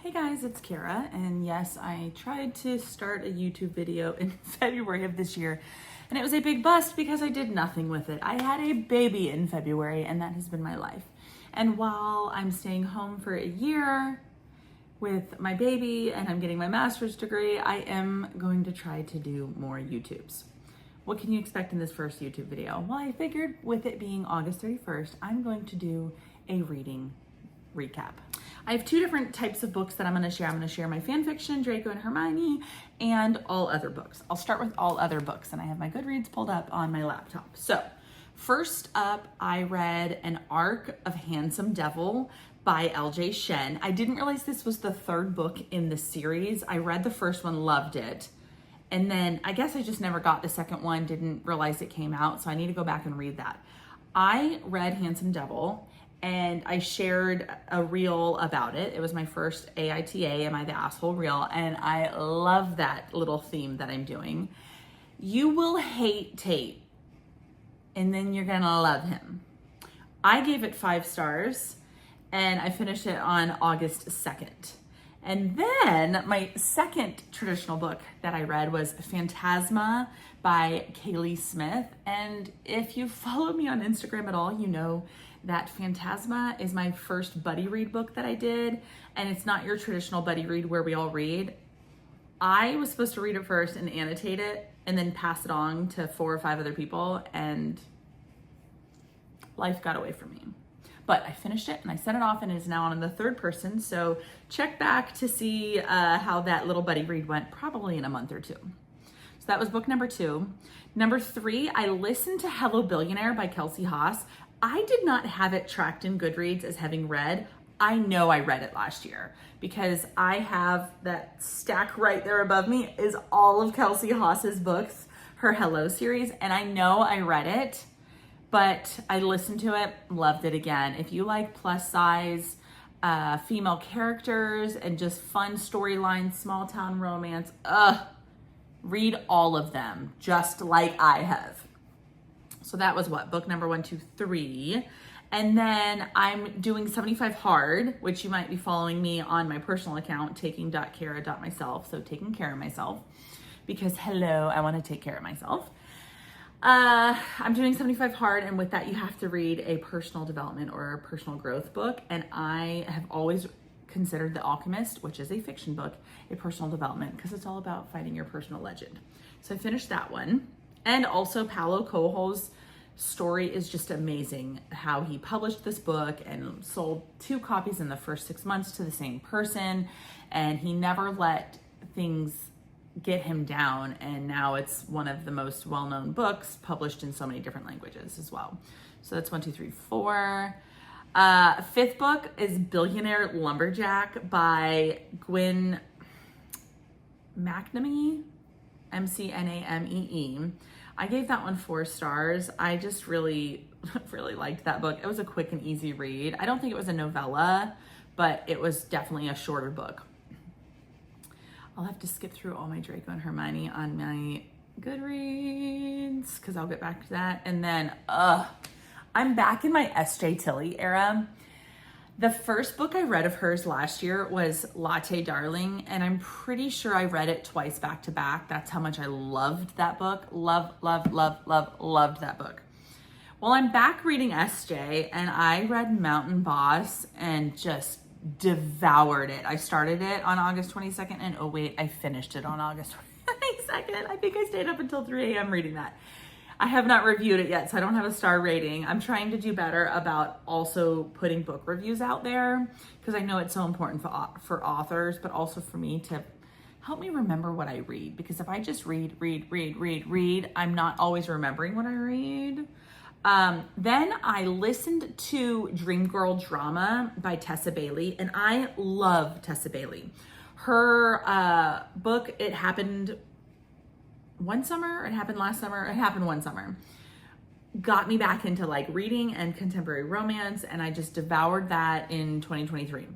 Hey guys, it's Kara, and yes, I tried to start a YouTube video in February of this year, and it was a big bust because I did nothing with it. I had a baby in February, and that has been my life. And while I'm staying home for a year with my baby and I'm getting my master's degree, I am going to try to do more YouTubes. What can you expect in this first YouTube video? Well, I figured with it being August 31st, I'm going to do a reading recap. I have two different types of books that I'm going to share. I'm going to share my fan fiction, Draco and Hermione, and all other books. I'll start with all other books, and I have my Goodreads pulled up on my laptop. So first up, I read An Arc of Handsome Devil by L.J. Shen. I didn't realize this was the third book in the series. I read the first one, loved it. And then I guess I just never got the second one, didn't realize it came out, so I need to go back and read that. I read Handsome Devil, and I shared a reel about it. It was my first AITA, Am I the Asshole reel, and I love that little theme that I'm doing. You will hate Tate, and then you're gonna love him. I gave it 5 stars, and I finished it on August 2nd. And then my second traditional book that I read was Phantasma by Kaylee Smith. And if you follow me on Instagram at all, you know that Phantasma is my first buddy read book that I did. And it's not your traditional buddy read where we all read. I was supposed to read it first and annotate it and then pass it on to 4 or 5 other people, and life got away from me. But I finished it and I sent it off, and it is now on the third person. So check back to see how that little buddy read went, probably in a month or 2. So that was book number 2. Number 3, I listened to Hello Billionaire by Kelsey Haas. I did not have it tracked in Goodreads as having read. I know I read it last year because I have that stack right there above me is all of Kelsey Haas's books, her Hello series. And I know I read it, but I listened to it, loved it again. If you like plus size female characters and just fun storylines, small town romance, read all of them, just like I have. So that was what, book number 1, 2, 3. And then I'm doing 75 Hard, which you might be following me on my personal account, taking.kara.myself, so taking care of myself, because hello, I want to take care of myself. I'm doing 75 Hard, and with that you have to read a personal development or a personal growth book, and I have always considered The Alchemist, which is a fiction book, a personal development because it's all about finding your personal legend. So I finished that one. And also Paulo Coelho's story is just amazing, how he published this book and sold 2 copies in the first 6 months to the same person, and he never let things get him down, and now it's one of the most well-known books published in so many different languages as well. So that's 1, 2, 3, 4. 5th book is Billionaire Lumberjack by Gwen McNamee, McNamee. I gave that one 4 stars. I just really liked that book. It was a quick and easy read. I don't think it was a novella, but it was definitely a shorter book. I'll have to skip through all my Draco and Hermione on my Goodreads because I'll get back to that. And then, I'm back in my S.J. Tilly era. The first book I read of hers last year was Latte Darling, and I'm pretty sure I read it twice back to back. That's how much I loved that book. Loved that book. Well, I'm back reading SJ, and I read Mountain Boss and just devoured it. I started it on August 22nd, and oh wait, I finished it on August 22nd. I think I stayed up until 3 a.m. reading that. I have not reviewed it yet, so I don't have a star rating. I'm trying to do better about also putting book reviews out there because I know it's so important for authors, but also for me to help me remember what I read. Because if I just read, I'm not always remembering what I read. Then I listened to Dreamgirl Drama by Tessa Bailey, and I love Tessa Bailey. Her book, It Happened one summer, it happened last summer, it happened one summer, got me back into like reading and contemporary romance, and I just devoured that in 2023.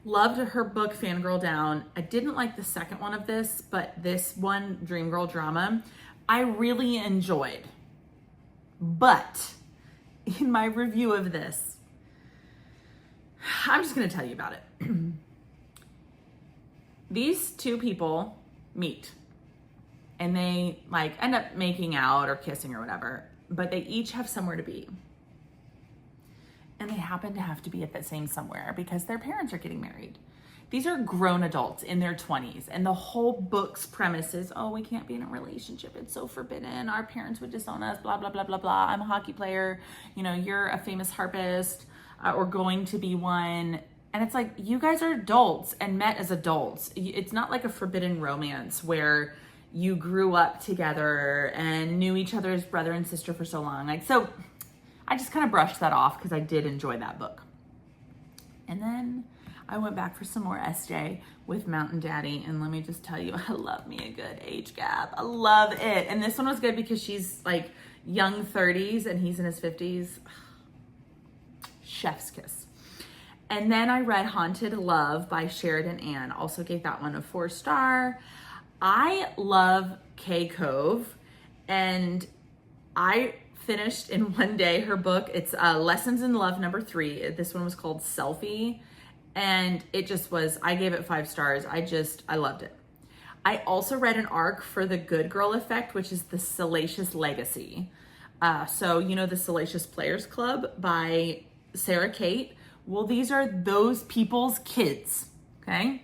Loved her book Fangirl Down. I didn't like the second one of this, but this one, Dreamgirl Drama, I really enjoyed. But in my review of this, I'm just going to tell you about it. these two people meet and they like end up making out or kissing or whatever, but they each have somewhere to be. And they happen to have to be at that same somewhere because their parents are getting married. These are grown adults in their 20s, and the whole book's premise is, oh, we can't be in a relationship. It's so forbidden. Our parents would disown us, blah, blah, blah, blah, blah. I'm a hockey player. You know, you're a famous harpist or going to be one. And it's like, you guys are adults and met as adults. It's not like a forbidden romance where you grew up together and knew each other's brother and sister for so long. Like, so I just kind of brushed that off because I did enjoy that book. And then I went back for some more SJ with Mountain Daddy, and let me just tell you, I love me a good age gap. I love it. And this one was good because she's like young 30s and he's in his 50s. Chef's kiss. And then I read Haunted Love by Sheridan Ann. Also gave that one a 4-star. I love Kay Cove, and I finished in one day her book. It's Lessons in Love #3. This one was called Selfie. And it just was, I gave it 5 stars. I loved it. I also read an arc for The Good Girl Effect, which is The Salacious Legacy. So, you know, The Salacious Players Club by Sarah Kate. Well, these are those people's kids, okay?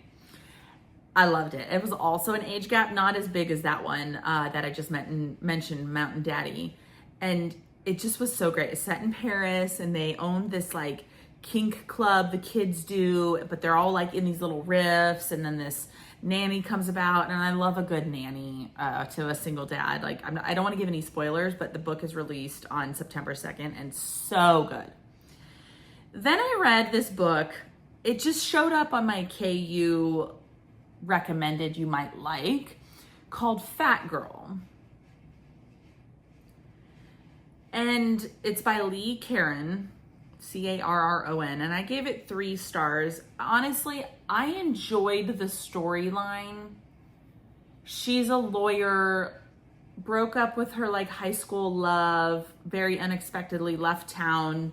I loved it. It was also an age gap, not as big as that one that I just mentioned, Mountain Daddy. And it just was so great. It's set in Paris, and they own this like kink club, the kids do, but they're all like in these little riffs, and then this nanny comes about, and I love a good nanny to a single dad. Like, I don't want to give any spoilers, but the book is released on September 2nd, and so good. Then I read this book. It just showed up on my KU recommended you might like, called Fat Girl. And it's by Lee Caron, Carron, and I gave it 3 stars. Honestly, I enjoyed the storyline. She's a lawyer, broke up with her like high school love, very unexpectedly left town,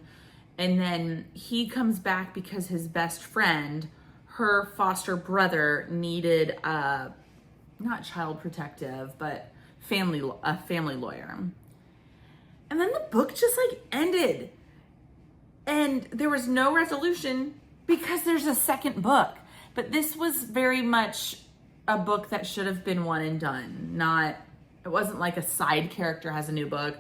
and then he comes back because his best friend, her foster brother, needed not child protective, but a family lawyer. And then the book just like ended. And there was no resolution because there's a second book. But this was very much a book that should have been one and done. It wasn't like a side character has a new book.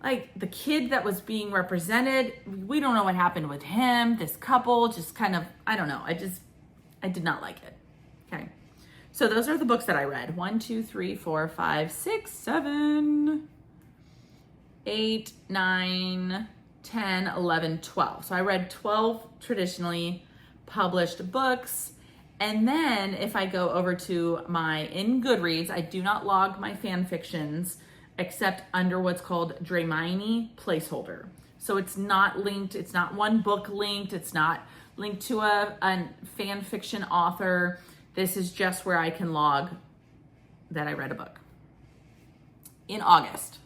Like the kid that was being represented, we don't know what happened with him. This couple just kind of, I don't know. I did not like it. Okay. So those are the books that I read. 1, 2, 3, 4, 5, 6, 7, 8, 9, 10, 11, 12. So I read 12 traditionally published books. And then if I go over to in Goodreads, I do not log my fan fictions except under what's called Dramione placeholder. So it's not linked. It's not one book linked. It's not linked to a fan fiction author. This is just where I can log that I read a book. In August.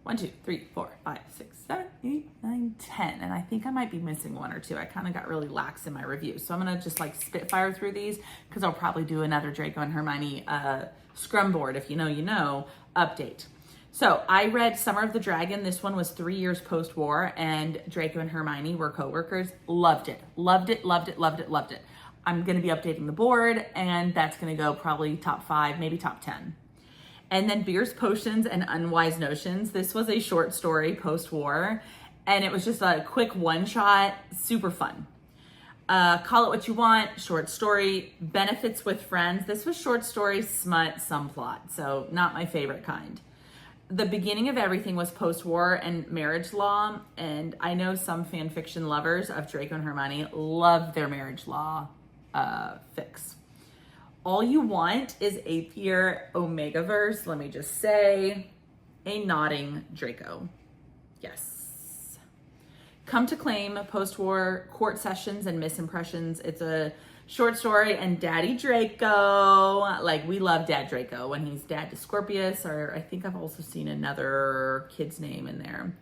1, 2, 3, 4, 5, 6, 7, 8, 9, 10. And I think I might be missing 1 or 2. I kind of got really lax in my review. So I'm going to just like spitfire through these because I'll probably do another Draco and Hermione scrum board, if you know, update. So I read Summer of the Dragon. This one was 3 years post-war, and Draco and Hermione were coworkers. Loved it. Loved it, loved it, loved it, loved it. I'm going to be updating the board, and that's going to go probably top 5, maybe top 10. And then Beers, Potions, and Unwise Notions. This was a short story post-war, and it was just a quick one-shot, super fun. Call It What You Want, short story. Benefits with Friends. This was short story, smut, some plot, so not my favorite kind. The Beginning of Everything was post-war and marriage law, and I know some fan fiction lovers of Draco and Hermione love their marriage law fix. All You Want is 8th Year Omegaverse. Let me just say, a nodding Draco. Yes. Come to Claim, post-war court sessions and misimpressions. It's a short story, and Daddy Draco, like we love Dad Draco when he's dad to Scorpius, or I think I've also seen another kid's name in there.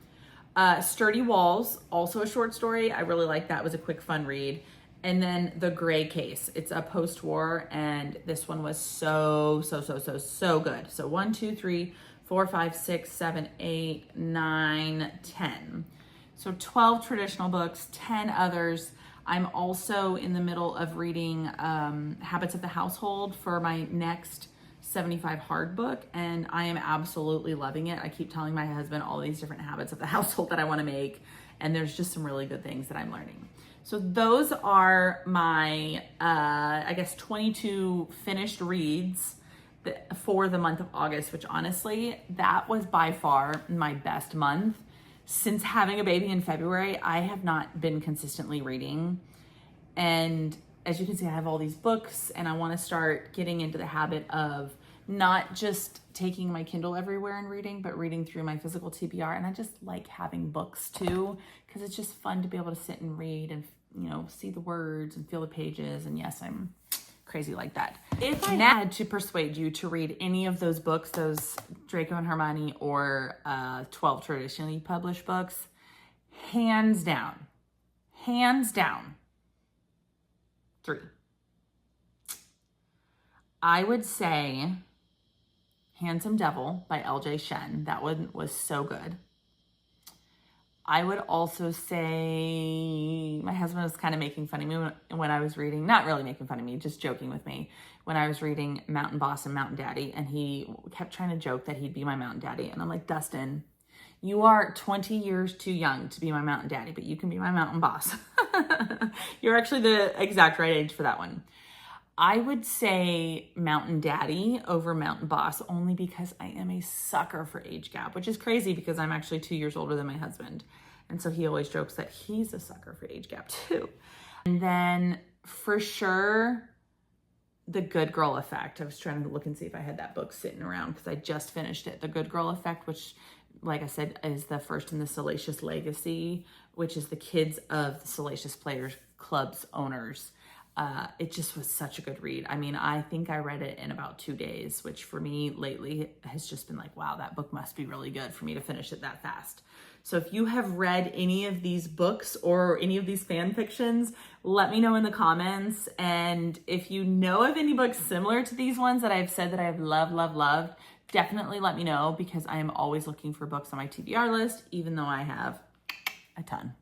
Sturdy Walls, also a short story. I really like that. It was a quick, fun read. And then The Gray Case. It's a post-war, and this one was so good. So 1, 2, 3, 4, 5, 6, 7, 8, 9, 10. So 12 traditional books, 10 others. I'm also in the middle of reading Habits of the Household for my next 75 hard book, and I am absolutely loving it. I keep telling my husband all these different habits of the household that I want to make, and there's just some really good things that I'm learning. So those are my, I guess, 22 finished reads for the month of August, which honestly, that was by far my best month. Since having a baby in February, I have not been consistently reading. And as you can see, I have all these books, and I want to start getting into the habit of not just taking my Kindle everywhere and reading, but reading through my physical TBR. And I just like having books too, because it's just fun to be able to sit and read and, you know, see the words and feel the pages. And yes, I'm crazy like that. If I had to persuade you to read any of those books, those Draco and Hermione or 12 traditionally published books, hands down, 3. I would say Handsome Devil by L.J. Shen. That one was so good. I would also say, my husband was kind of making fun of me when I was reading, not really making fun of me, just joking with me, when I was reading Mountain Boss and Mountain Daddy, and he kept trying to joke that he'd be my Mountain Daddy. And I'm like, Dustin, you are 20 years too young to be my Mountain Daddy, but you can be my Mountain Boss. You're actually the exact right age for that one. I would say Mountain Daddy over Mountain Boss, only because I am a sucker for age gap, which is crazy because I'm actually 2 years older than my husband. And so he always jokes that he's a sucker for age gap too. And then for sure, The Good Girl Effect. I was trying to look and see if I had that book sitting around because I just finished it. The Good Girl Effect, which, like I said, is the first in the Salacious Legacy, which is the kids of the Salacious Players Club's owners. It just was such a good read. I mean, I think I read it in about 2 days, which for me lately has just been like, wow, that book must be really good for me to finish it that fast. So if you have read any of these books or any of these fan fictions, let me know in the comments. And if you know of any books similar to these ones that I've said that I've loved, definitely let me know, because I am always looking for books on my TBR list, even though I have a ton.